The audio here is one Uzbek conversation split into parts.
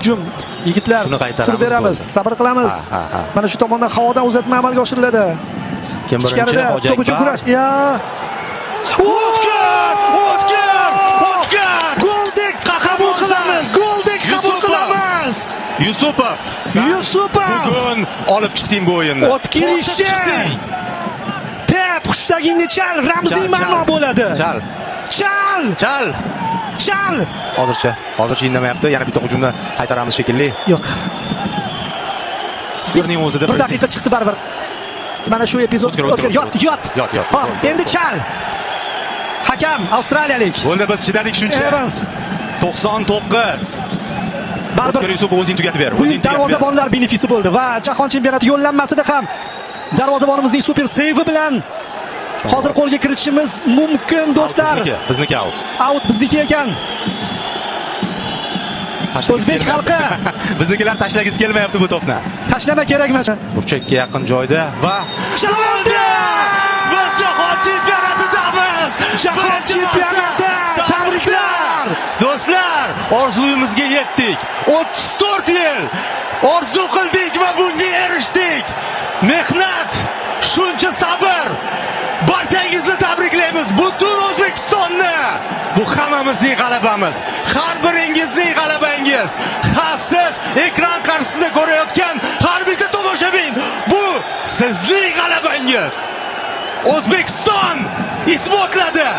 Hujum yigitlar turib beramiz, sabr qilamiz. Mana shu tomondan havodan uzatma amalga oshiriladi. Kim birinchi? To'p uchun kurash. O'tkir! Goldek qabul qilamiz. Goldek qabul qilamiz. Yusupov. Bugun olib chiqding bu o'yinni. O'tkir ishchi. Tep qushdagingni chal, ramziy ma'no bo'ladi. Chal. Hozircha indamayapti. Yana bitta hujumni qaytaramiz shekilli. Yo'q. Shuning o'zida bir daqiqa chiqdi baribir. Mana shu epizod o'tkir. Yot. Hop, endi chal. Hakam avstraliyalik. Bo'ldi, biz chidadik shuncha. Evans 99. Baribir Yusupov o'zing tugatib ber. Bu darvozabonlar benefisi bo'ldi va jahon chempionati yo'llanmasida ham darvozabonimizning super seyvi bilan hozir qo'lga kiritishimiz mumkin do'stlar. Bizniki out. Out bizniki ekan. O'zbek xalqi biznikilar tashlagisi kelmayapti bu to'pni. Tashlama kerakmas. Burchakka yaqin joyda va Shaloldi! Biz jahon chempionatidamiz. Jahon chempionati! Tabriklar! Do'stlar, orzuyimizga yetdik. 34 yil orzu qildik va bunga erishdik. Mehnat, shuncha sabr. Barchangizni tabriklaymiz. Butun O'zbekistonni. Bu hammamizning g'alabamiz. Har biringizning g'alabangiz. Siz ekran qarshisida ko'rayotgan har bitta tomoshabin, bu sizning g'alabangiz. O'zbekiston isbotladi.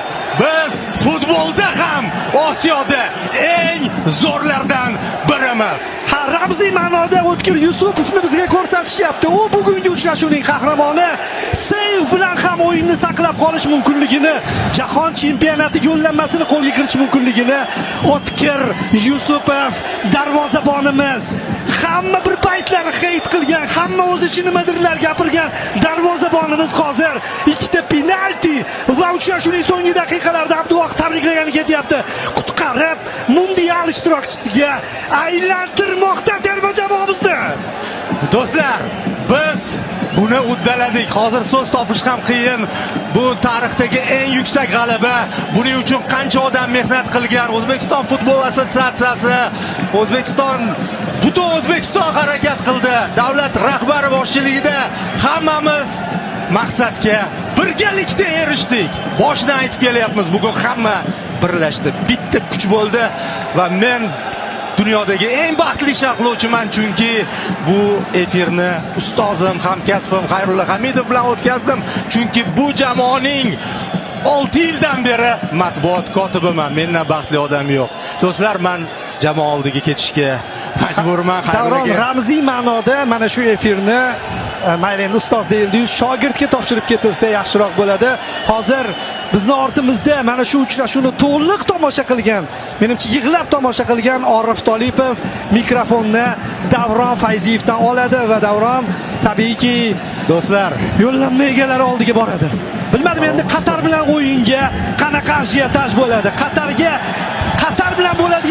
Biz futbolda ham Osiyoda eng zo'rlardan birimiz. Ramziy ma'noda O'tkir Yusupovni bizga ko'rsatishyapti. U bugungi uchrashuvning qahramoni. Seyv bilan ham o'yinni saqlab qolish mumkinligini, jahon chempionati yo'llanmasini qo'lga kiritish mumkinligini O'tkir Yusupov darvozabonimiz. Hamma bir paytlar heyt qilgan, hamma o'z ichi nimadirlar gapirgan darvozabonimiz hozir ikkita penalti va uchrashuvning so'nggi daqiqalarida Abduvohid tabriklagani ketyapti. Qutqarib mundial ishtirokchisiga aylantirmoqda terma jamoamizni. Do'stlar, biz buni uddaladik. Hozir so'z topish ham qiyin. Bu tarixdagi eng yuksak g'alaba. Buning uchun qancha odam mehnat qilgan. O'zbekiston futbol assotsiatsiyasi, butun O'zbekiston harakat qildi. Davlat rahbari boshchiligida hammamiz maqsadga birgalikda erishdik. Boshdan aytib kelyapmiz, bugun hamma birlashdi. Bitta kuch bo'ldi va men dunyodagi eng baxtli sharhlovchiman, chunki bu efirni ustozim, hamkasbim Xayrulla Hamidov bilan o'tkazdim. Chunki bu jamoaning 6 yildan beri matbuot kotibiman. Mendan baxtli odam yo'q. Do'stlar, men jamoa oldiga ketishga majburman. Davron ramziy ma'noda mana shu efirni mayli endi ustoz deyildi-yu, shogirdga topshirib ketilsa yaxshiroq bo'ladi. Hozir bizni ortimizda mana shu uchrashuvni to'liq tomosha qilgan, menimcha yig'lab tomosha qilgan Orif Tolipov mikrofonni Davron Fayziyevdan oladi va Davron tabiiyki do'stlar yo'llanma egalari oldiga boradi. Bilmadim endi Qatar bilan o'yinga qanaqa ajiotaj bo'ladi. Qatar bilan bo'ladi